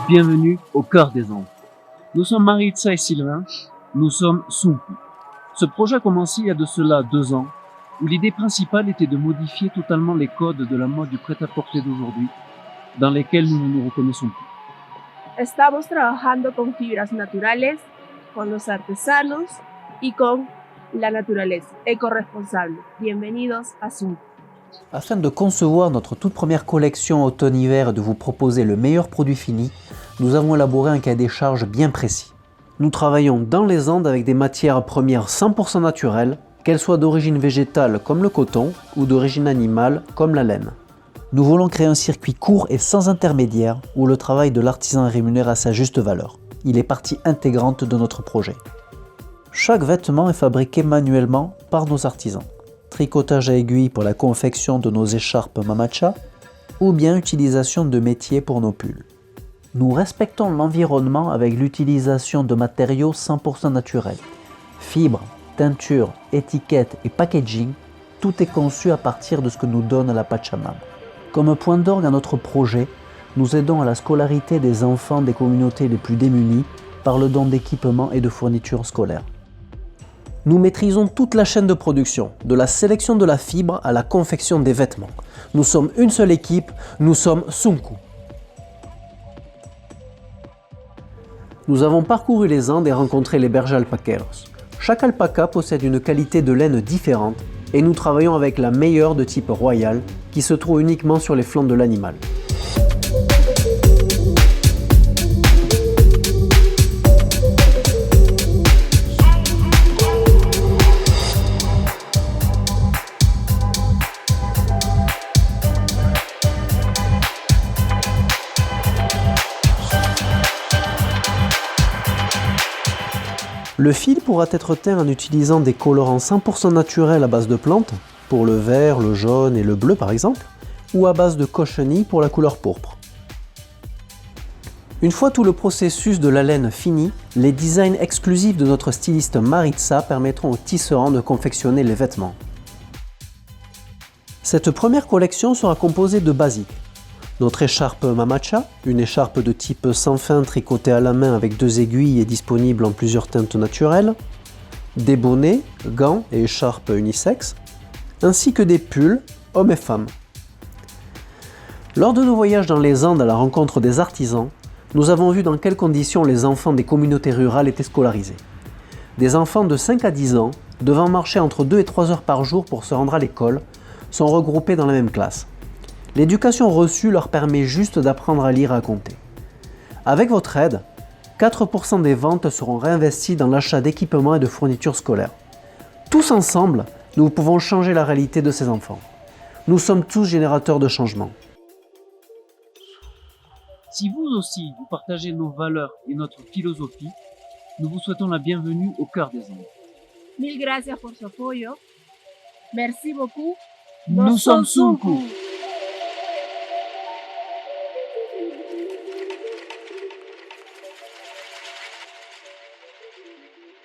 Bienvenue au cœur des Andes. Nous sommes Maritza et Sylvain, nous sommes Sunku. Ce projet a commencé il y a de cela 2 ans, où l'idée principale était de modifier totalement les codes de la mode du prêt-à-porter d'aujourd'hui, dans lesquels nous ne nous reconnaissons plus. Estamos trabajando con fibras naturales, con los artesanos y con la naturaleza, ecoresponsable. Bienvenidos a Sunku. Afin de concevoir notre toute première collection automne-hiver et de vous proposer le meilleur produit fini, nous avons élaboré un cahier des charges bien précis. Nous travaillons dans les Andes avec des matières premières 100% naturelles, qu'elles soient d'origine végétale comme le coton ou d'origine animale comme la laine. Nous voulons créer un circuit court et sans intermédiaire où le travail de l'artisan est rémunéré à sa juste valeur. Il est partie intégrante de notre projet. Chaque vêtement est fabriqué manuellement par nos artisans. Tricotage à aiguille pour la confection de nos écharpes Mamacha ou bien utilisation de métier pour nos pulls. Nous respectons l'environnement avec l'utilisation de matériaux 100% naturels. Fibres, teintures, étiquettes et packaging, tout est conçu à partir de ce que nous donne la Pachamama. Comme point d'orgue à notre projet, nous aidons à la scolarité des enfants des communautés les plus démunies par le don d'équipements et de fournitures scolaires. Nous maîtrisons toute la chaîne de production, de la sélection de la fibre à la confection des vêtements. Nous sommes une seule équipe, nous sommes Sunku. Nous avons parcouru les Andes et rencontré les bergers alpaqueros. Chaque alpaca possède une qualité de laine différente et nous travaillons avec la meilleure de type royal qui se trouve uniquement sur les flancs de l'animal. Le fil pourra être teint en utilisant des colorants 100% naturels à base de plantes, pour le vert, le jaune et le bleu par exemple, ou à base de cochenille pour la couleur pourpre. Une fois tout le processus de la laine fini, les designs exclusifs de notre styliste Maritza permettront aux tisserands de confectionner les vêtements. Cette première collection sera composée de basiques. Notre écharpe Mamacha, une écharpe de type sans fin tricotée à la main avec 2 aiguilles et disponible en plusieurs teintes naturelles, des bonnets, gants et écharpes unisexes, ainsi que des pulls, hommes et femmes. Lors de nos voyages dans les Andes à la rencontre des artisans, nous avons vu dans quelles conditions les enfants des communautés rurales étaient scolarisés. Des enfants de 5 à 10 ans, devant marcher entre 2 et 3 heures par jour pour se rendre à l'école, sont regroupés dans la même classe. L'éducation reçue leur permet juste d'apprendre à lire et à compter. Avec votre aide, 4% des ventes seront réinvesties dans l'achat d'équipements et de fournitures scolaires. Tous ensemble, nous pouvons changer la réalité de ces enfants. Nous sommes tous générateurs de changement. Si vous aussi, vous partagez nos valeurs et notre philosophie, nous vous souhaitons la bienvenue au cœur des Andes. Mil gracias por su apoyo. Merci beaucoup. Nous sommes Sunku.